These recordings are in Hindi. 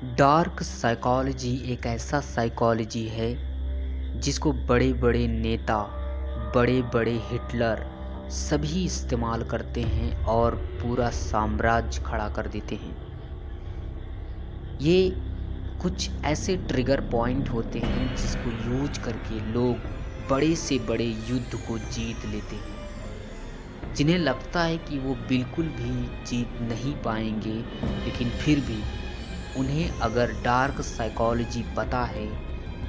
डार्क साइकोलॉजी एक ऐसा साइकोलॉजी है जिसको बड़े बड़े नेता, बड़े बड़े हिटलर सभी इस्तेमाल करते हैं और पूरा साम्राज्य खड़ा कर देते हैं। ये कुछ ऐसे ट्रिगर पॉइंट होते हैं जिसको यूज करके लोग बड़े से बड़े युद्ध को जीत लेते हैं, जिन्हें लगता है कि वो बिल्कुल भी जीत नहीं पाएंगे, लेकिन फिर भी उन्हें अगर डार्क साइकोलॉजी पता है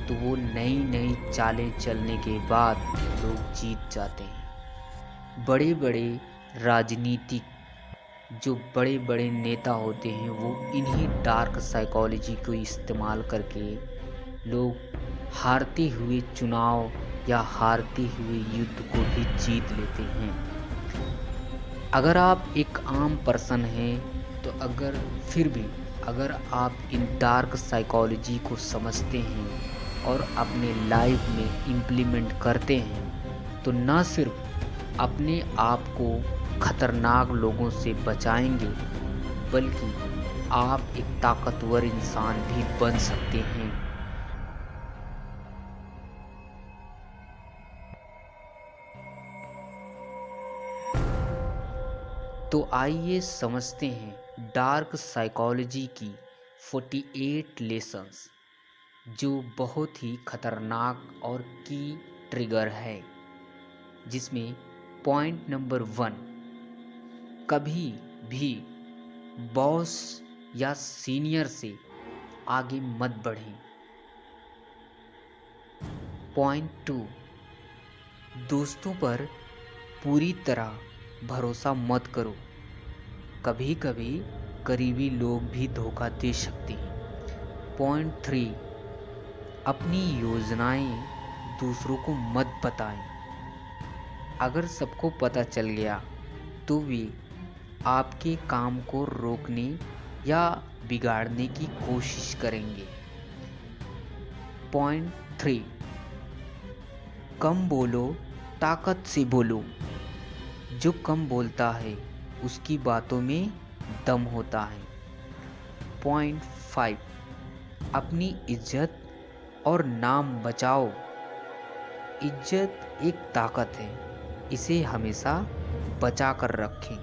तो वो नई नई चालें चलने के बाद लोग जीत जाते हैं। बड़े बड़े राजनीतिक जो बड़े बड़े नेता होते हैं वो इन्हीं डार्क साइकोलॉजी को इस्तेमाल करके लोग हारते हुए चुनाव या हारते हुए युद्ध को भी जीत लेते हैं। अगर आप एक आम पर्सन हैं तो अगर आप इन डार्क साइकोलॉजी को समझते हैं और अपने लाइफ में इम्प्लीमेंट करते हैं तो न सिर्फ अपने आप को खतरनाक लोगों से बचाएंगे, बल्कि आप एक ताकतवर इंसान भी बन सकते हैं। तो आइए समझते हैं डार्क साइकोलॉजी की 48 लेसन्स, जो बहुत ही खतरनाक और की ट्रिगर है। जिसमें पॉइंट नंबर 1, कभी भी बॉस या सीनियर से आगे मत बढ़ें। पॉइंट 2, दोस्तों पर पूरी तरह भरोसा मत करो, कभी कभी करीबी लोग भी धोखा दे सकते हैं। पॉइंट 3, अपनी योजनाएं दूसरों को मत बताएं। अगर सबको पता चल गया तो वे आपके काम को रोकने या बिगाड़ने की कोशिश करेंगे। पॉइंट 3, कम बोलो, ताकत से बोलो। जो कम बोलता है उसकी बातों में दम होता है। पॉइंट 5, अपनी इज्जत और नाम बचाओ। इज्जत एक ताकत है, इसे हमेशा बचा कर रखें।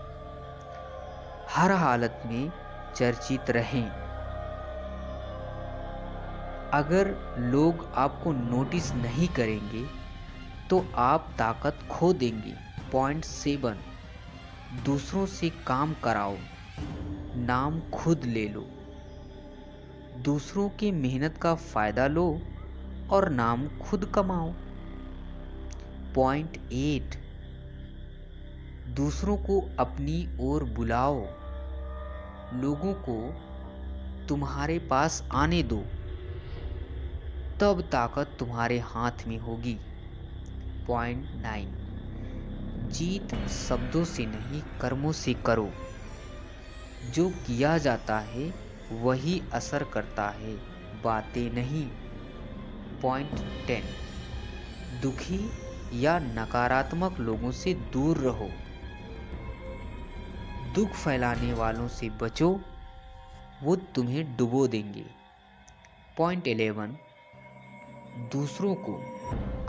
हर हालत में चर्चित रहें। अगर लोग आपको नोटिस नहीं करेंगे तो आप ताकत खो देंगे। पॉइंट 7, दूसरों से काम कराओ, नाम खुद ले लो। दूसरों की मेहनत का फायदा लो और नाम खुद कमाओ। पॉइंट 8, दूसरों को अपनी ओर बुलाओ, लोगों को तुम्हारे पास आने दो, तब ताकत तुम्हारे हाथ में होगी। पॉइंट 9, जीत शब्दों से नहीं कर्मों से करो। जो किया जाता है वही असर करता है, बातें नहीं। पॉइंट 10, दुखी या नकारात्मक लोगों से दूर रहो। दुख फैलाने वालों से बचो, वो तुम्हें डुबो देंगे। पॉइंट 11, दूसरों को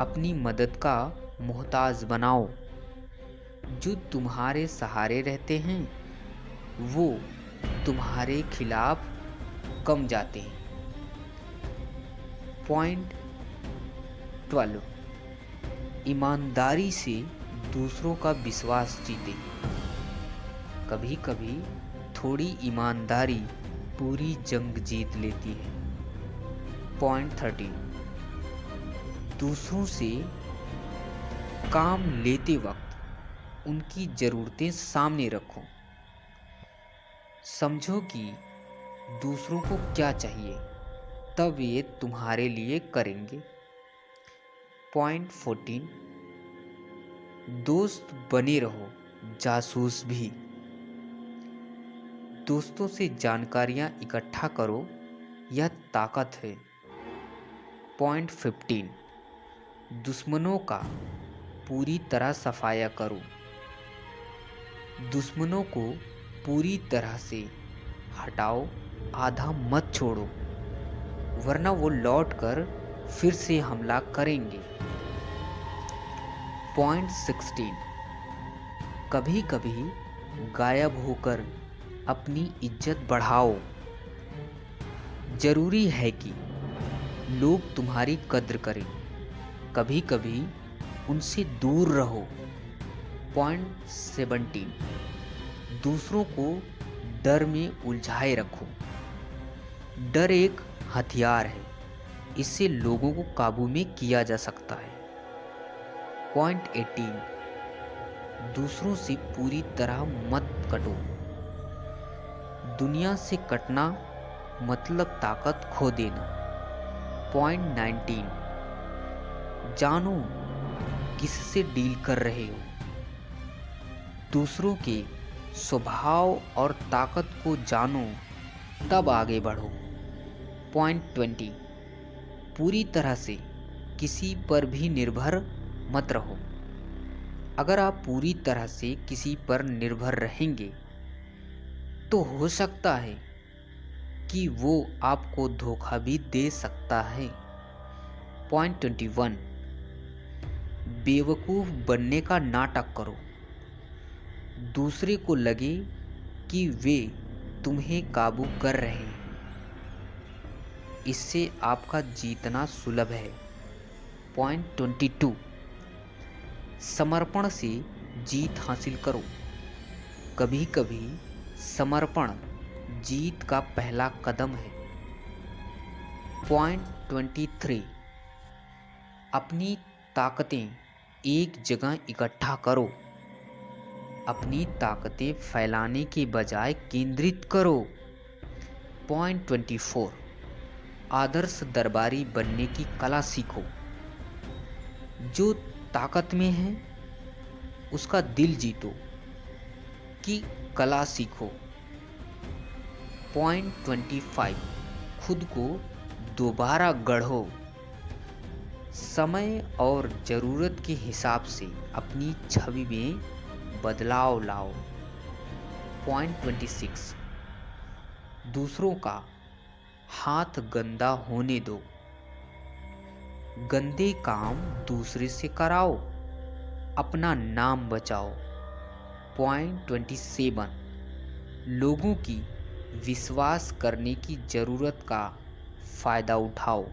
अपनी मदद का मोहताज बनाओ। जो तुम्हारे सहारे रहते हैं वो तुम्हारे खिलाफ कम जाते हैं। पॉइंट 12, ईमानदारी से दूसरों का विश्वास जीते। कभी कभी थोड़ी ईमानदारी पूरी जंग जीत लेती है। पॉइंट 13, दूसरों से काम लेते वक्त उनकी ज़रूरतें सामने रखो। समझो कि दूसरों को क्या चाहिए, तब ये तुम्हारे लिए करेंगे। पॉइंट 14, दोस्त बने रहो, जासूस भी। दोस्तों से जानकारियां इकट्ठा करो, यह ताकत है। पॉइंट 15, दुश्मनों का पूरी तरह सफाया करो। दुश्मनों को पूरी तरह से हटाओ, आधा मत छोड़ो, वरना वो लौट कर फिर से हमला करेंगे। पॉइंट 16, कभी कभी गायब होकर अपनी इज्जत बढ़ाओ। जरूरी है कि लोग तुम्हारी कद्र करें, कभी कभी उनसे दूर रहो। पॉइंट 17, दूसरों को डर में उलझाए रखो। डर एक हथियार है, इससे लोगों को काबू में किया जा सकता है। पॉइंट 18, दूसरों से पूरी तरह मत कटो। दुनिया से कटना मतलब ताकत खो देना। पॉइंट 19, जानो किससे डील कर रहे हो। दूसरों के स्वभाव और ताकत को जानो, तब आगे बढ़ो। पॉइंट 20, पूरी तरह से किसी पर भी निर्भर मत रहो। अगर आप पूरी तरह से किसी पर निर्भर रहेंगे तो हो सकता है कि वो आपको धोखा भी दे सकता है। पॉइंट 21, बेवकूफ़ बनने का नाटक करो। दूसरे को लगे कि वे तुम्हें काबू कर रहे हैं, इससे आपका जीतना सुलभ है। पॉइंट 22, समर्पण से जीत हासिल करो। कभी कभी समर्पण जीत का पहला कदम है। पॉइंट 23, अपनी ताकतें एक जगह इकट्ठा करो। अपनी ताकतें फैलाने के बजाय केंद्रित करो। पॉइंट 24, आदर्श दरबारी बनने की कला सीखो। जो ताकत में है उसका दिल जीतो कि कला सीखो। पॉइंट 25, खुद को दोबारा गढ़ो। समय और ज़रूरत के हिसाब से अपनी छवि में बदलाव लाओ। पॉइंट 26, दूसरों का हाथ गंदा होने दो। गंदे काम दूसरे से कराओ, अपना नाम बचाओ। पॉइंट 27, लोगों की विश्वास करने की ज़रूरत का फ़ायदा उठाओ।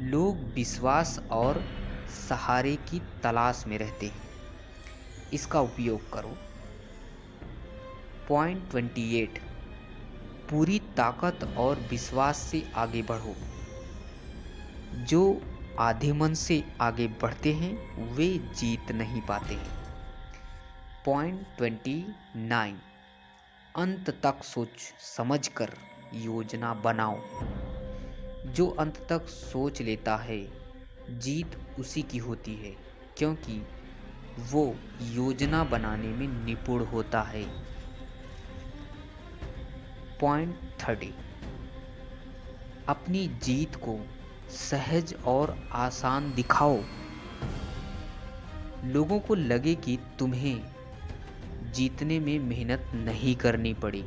लोग विश्वास और सहारे की तलाश में रहते हैं, इसका उपयोग करो। पॉइंट 28, पूरी ताकत और विश्वास से आगे बढ़ो। जो आधे मन से आगे बढ़ते हैं वे जीत नहीं पाते हैं। पॉइंट 29, अंत तक सोच समझकर योजना बनाओ। जो अंत तक सोच लेता है जीत उसी की होती है, क्योंकि वो योजना बनाने में निपुण होता है। पॉइंट 30, अपनी जीत को सहज और आसान दिखाओ। लोगों को लगे कि तुम्हें जीतने में मेहनत नहीं करनी पड़ी।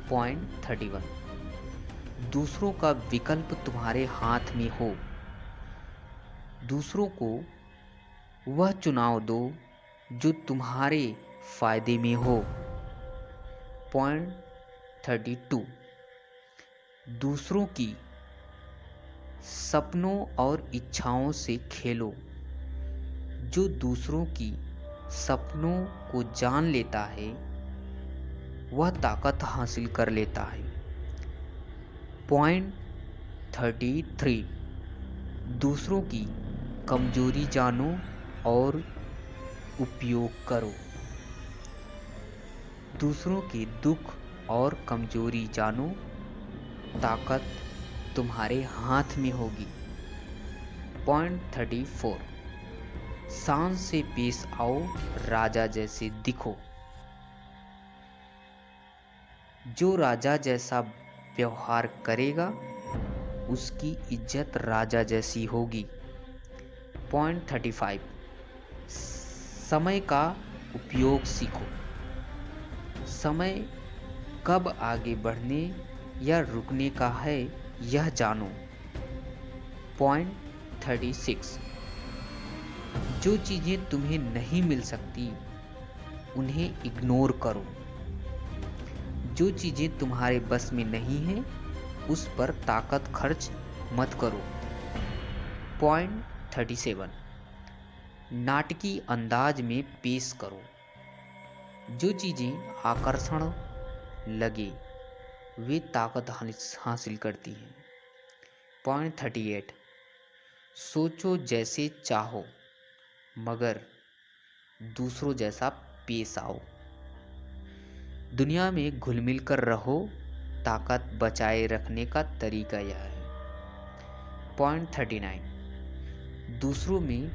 पॉइंट 31, दूसरों का विकल्प तुम्हारे हाथ में हो। दूसरों को वह चुनाव दो जो तुम्हारे फायदे में हो। पॉइंट 32, दूसरों की सपनों और इच्छाओं से खेलो। जो दूसरों की सपनों को जान लेता है वह ताकत हासिल कर लेता है। पॉइंट 33, दूसरों की कमजोरी जानो और उपयोग करो। दूसरों के दुख और कमजोरी जानो, ताकत तुम्हारे हाथ में होगी। पॉइंट 34, शान से पेश आओ, राजा जैसे दिखो। जो राजा जैसा व्यवहार करेगा उसकी इज्जत राजा जैसी होगी। पॉइंट 35, समय का उपयोग सीखो। समय कब आगे बढ़ने या रुकने का है यह जानो। पॉइंट 36। जो चीज़ें तुम्हें नहीं मिल सकती उन्हें इग्नोर करो। जो चीज़ें तुम्हारे बस में नहीं हैं उस पर ताकत खर्च मत करो। पॉइंट 37। नाटकीय अंदाज में पेश करो। जो चीज़ें आकर्षण लगे वे ताकत हासिल करती हैं। पॉइंट 38। सोचो जैसे चाहो मगर दूसरों जैसा पेश आओ। दुनिया में घुल मिल कर रहो, ताकत बचाए रखने का तरीका यह है। पॉइंट 39। दूसरों में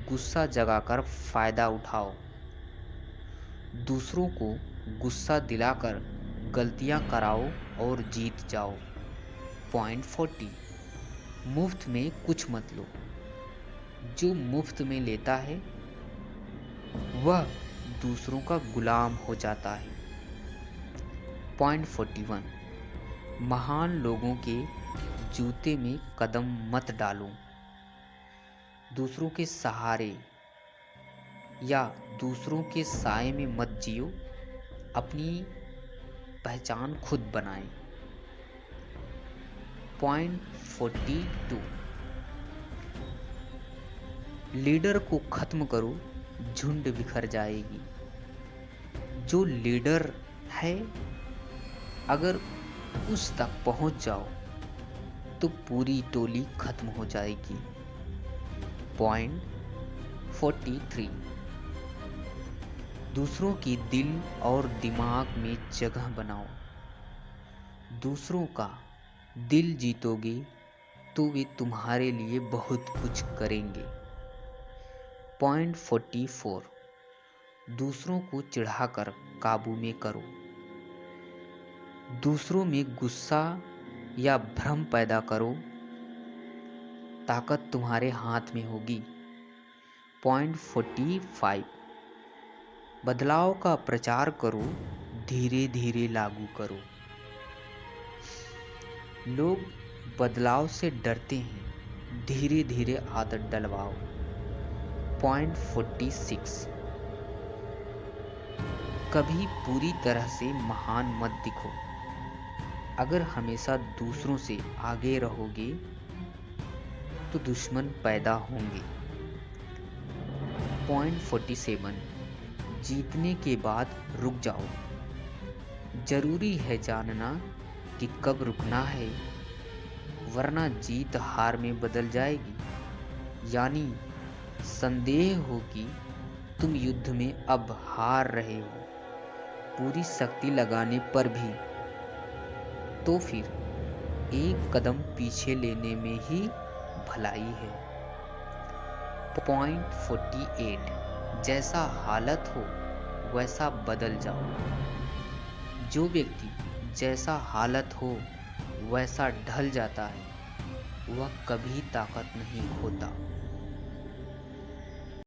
गुस्सा जगाकर फायदा उठाओ। दूसरों को गुस्सा दिलाकर गलतियां कराओ और जीत जाओ। पॉइंट 40। मुफ्त में कुछ मत लो। जो मुफ्त में लेता है वह दूसरों का गुलाम हो जाता है। पॉइंट 41। महान लोगों के जूते में कदम मत डालो। दूसरों के सहारे या दूसरों के साए में मत जियो, अपनी पहचान खुद बनाएं। पॉइंट 42। लीडर को खत्म करो, झुंड बिखर जाएगी। जो लीडर है अगर उस तक पहुंच जाओ तो पूरी टोली खत्म हो जाएगी। पॉइंट 43। दूसरों की दिल और दिमाग में जगह बनाओ। दूसरों का दिल जीतोगे तो वे तुम्हारे लिए बहुत कुछ करेंगे। पॉइंट 44। दूसरों को चिढ़ाकर काबू में करो। दूसरों में गुस्सा या भ्रम पैदा करो, ताकत तुम्हारे हाथ में होगी। पॉइंट 45। बदलाव का प्रचार करो, धीरे धीरे लागू करो। लोग बदलाव से डरते हैं, धीरे धीरे आदत डलवाओ। पॉइंट 46। कभी पूरी तरह से महान मत दिखो। अगर हमेशा दूसरों से आगे रहोगे तो दुश्मन पैदा होंगे। पॉइंट 47। जीतने के बाद रुक जाओ। जरूरी है जानना कि कब रुकना है, वरना जीत हार में बदल जाएगी। यानी संदेह हो कि तुम युद्ध में अब हार रहे हो पूरी शक्ति लगाने पर भी, तो फिर एक कदम पीछे लेने में ही भलाई है। पॉइंट 48। जैसा हालत हो वैसा बदल जाओ। जो व्यक्ति जैसा हालत हो वैसा ढल जाता है वह कभी ताकत नहीं खोता।